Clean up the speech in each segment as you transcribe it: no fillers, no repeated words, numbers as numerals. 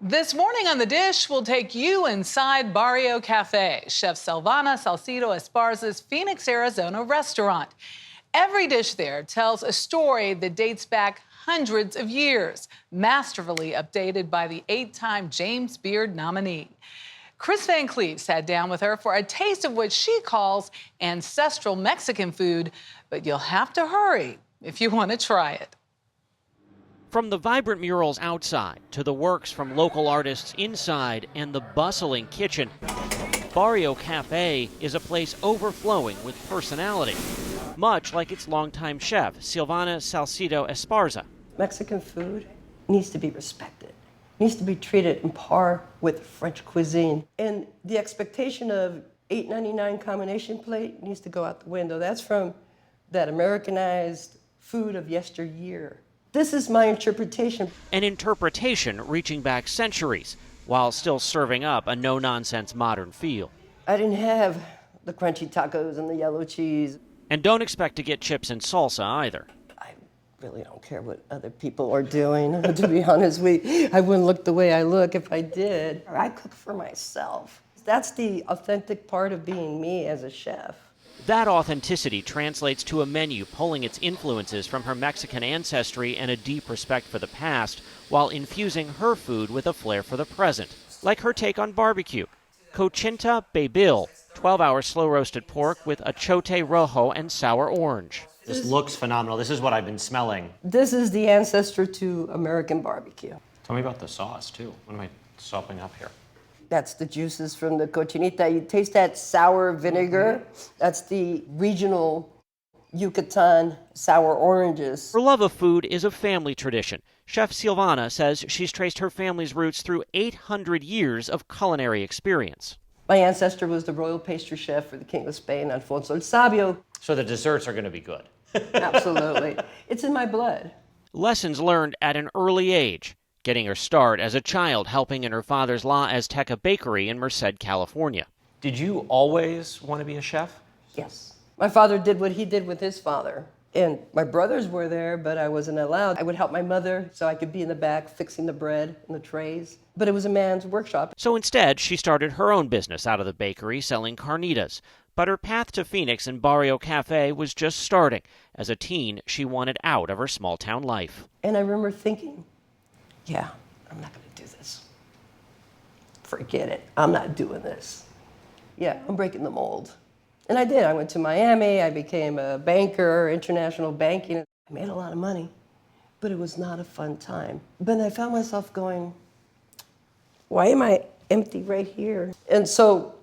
This morning on The Dish, we'll take you inside Barrio Cafe, Chef Silvana Esparza's Phoenix, Arizona restaurant. Every dish there tells a story that dates back hundreds of years, masterfully updated by the 8-time James Beard nominee. Chris Van Cleave sat down with her for a taste of what she calls ancestral Mexican food, but you'll have to hurry if you want to try it. From the vibrant murals outside to the works from local artists inside and the bustling kitchen, Barrio Cafe is a place overflowing with personality, much like its longtime chef, Silvana Esparza. Mexican food needs to be respected, needs to be treated in par with French cuisine. And the expectation of $8.99 combination plate needs to go out the window. That's from that Americanized food of yesteryear. This is my interpretation. An interpretation reaching back centuries while still serving up a no-nonsense modern feel. I didn't have the crunchy tacos and the yellow cheese. And don't expect to get chips and salsa either. I really don't care what other people are doing, to be honest. I wouldn't look the way I look if I did. I cook for myself. That's the authentic part of being me as a chef. That authenticity translates to a menu pulling its influences from her Mexican ancestry and a deep respect for the past, while infusing her food with a flair for the present, like her take on barbecue. Cochinta Babil, 12-hour slow-roasted pork with achote rojo and sour orange. This looks phenomenal. This is what I've been smelling. This is the ancestor to American barbecue. Tell me about the sauce, too. What am I sopping up here? That's the juices from the cochinita. You taste that sour vinegar. That's the regional Yucatan sour oranges. Her love of food is a family tradition. Chef Silvana says she's traced her family's roots through 800 years of culinary experience. My ancestor was the royal pastry chef for the King of Spain, Alfonso el Sabio. So the desserts are going to be good. Absolutely. It's in my blood. Lessons learned at an early age, getting her start as a child helping in her father's La Azteca bakery in Merced, California. Did you always want to be a chef? Yes. My father did what he did with his father. And my brothers were there, but I wasn't allowed. I would help my mother so I could be in the back fixing the bread and the trays. But it was a man's workshop. So instead, she started her own business out of the bakery selling carnitas. But her path to Phoenix and Barrio Cafe was just starting. As a teen, she wanted out of her small-town life. And I remember thinking, yeah, I'm not going to do this. Forget it. I'm not doing this. Yeah, I'm breaking the mold. And I did. I went to Miami. I became a banker, international banking. I made a lot of money, but it was not a fun time. But I found myself going, why am I empty right here? And so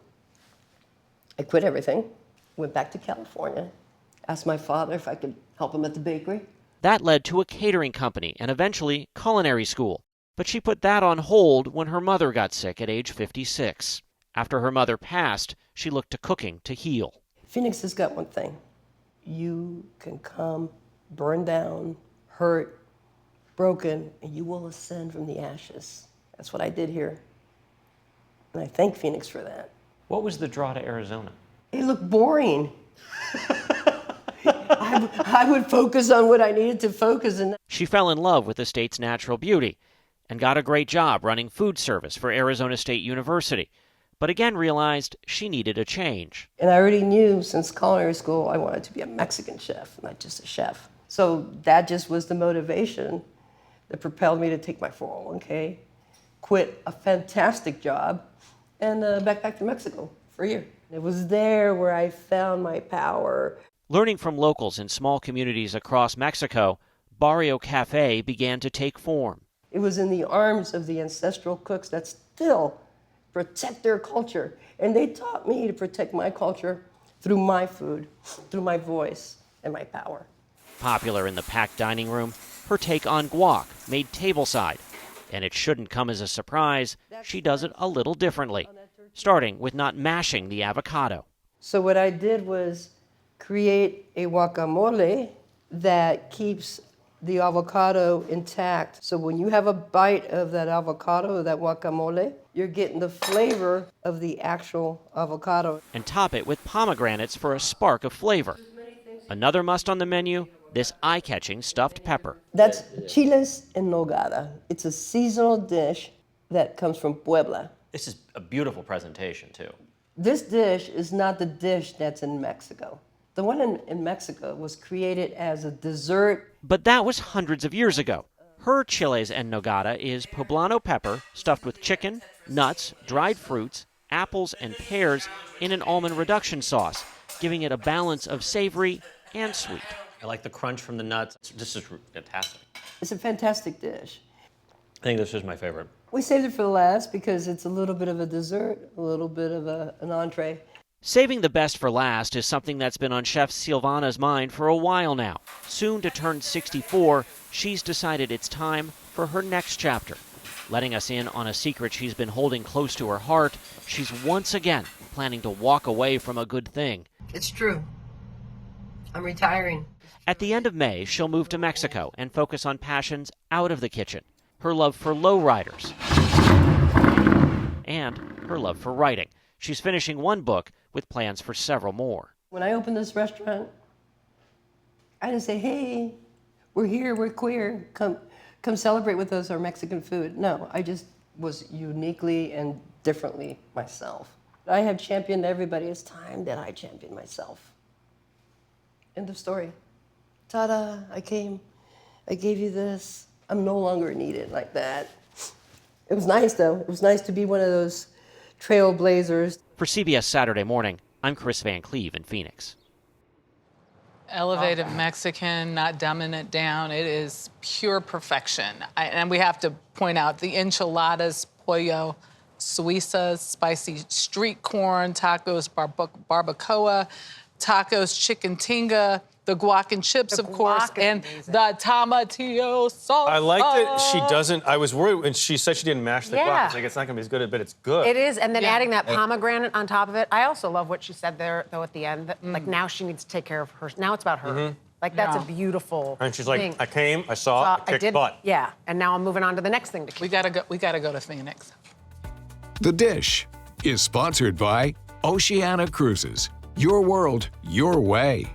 I quit everything, went back to California, asked my father if I could help him at the bakery. That led to a catering company and eventually culinary school. But she put that on hold when her mother got sick at age 56. After her mother passed, she looked to cooking to heal. Phoenix has got one thing. You can come, burn down, hurt, broken, and you will ascend from the ashes. That's what I did here. And I thank Phoenix for that. What was the draw to Arizona? It looked boring. I would focus on what I needed to focus on. She fell in love with the state's natural beauty and got a great job running food service for Arizona State University, but again realized she needed a change. And I already knew since culinary school I wanted to be a Mexican chef, not just a chef. So that just was the motivation that propelled me to take my 401k, quit a fantastic job, and back to Mexico for a year. It was there where I found my power. Learning from locals in small communities across Mexico, Barrio Cafe began to take form. It was in the arms of the ancestral cooks that still protect their culture. And they taught me to protect my culture through my food, through my voice and my power. Popular in the packed dining room, her take on guac made tableside. And it shouldn't come as a surprise, she does it a little differently, starting with not mashing the avocado. So what I did was create a guacamole that keeps the avocado intact. So when you have a bite of that avocado, that guacamole, you're getting the flavor of the actual avocado. And top it with pomegranates for a spark of flavor. Another must on the menu, this eye-catching stuffed pepper. That's chiles en nogada. It's a seasonal dish that comes from Puebla. This is a beautiful presentation, too. This dish is not the dish that's in Mexico. The one in Mexico was created as a dessert. But that was hundreds of years ago. Her chiles en nogada is poblano pepper stuffed with chicken, nuts, dried fruits, apples, and pears in an almond reduction sauce, giving it a balance of savory and sweet. I like the crunch from the nuts. This is fantastic. It's a fantastic dish. I think this is my favorite. We saved it for the last because it's a little bit of a dessert, a little bit of an entree. Saving the best for last is something that's been on Chef Silvana's mind for a while now. Soon to turn 64, she's decided it's time for her next chapter. Letting us in on a secret she's been holding close to her heart, she's once again planning to walk away from a good thing. It's true. I'm retiring. At the end of May, she'll move to Mexico and focus on passions out of the kitchen. Her love for lowriders and her love for writing. She's finishing one book with plans for several more. When I opened this restaurant, I didn't say, hey, we're here, we're queer, come celebrate with us our Mexican food. No, I just was uniquely and differently myself. I have championed everybody. It's time that I champion myself. End of story. Ta-da, I came, I gave you this. I'm no longer needed like that. It was nice, though. It was nice to be one of those trailblazers. For CBS Saturday Morning, I'm Chris Van Cleve in Phoenix. Elevated Mexican, not dumbing it down. It is pure perfection. And we have to point out the enchiladas, pollo suizas, spicy street corn, tacos barbacoa, tacos chicken tinga, the guac and chips, of course, and the tomatillo sauce. I liked it. She doesn't. I was worried when she said she didn't mash the guac. It's like, it's not going to be as good, but it's good. It is, and then adding that pomegranate on top of it. I also love what she said there, though, at the end. That, like, now she needs to take care of her. Now it's about her. Like, that's a beautiful And she's thing. like, I came, I saw, I kicked butt. Yeah, and now I'm moving on to the next thing to keep. We gotta go to Phoenix. The Dish is sponsored by Oceana Cruises. Your world, your way.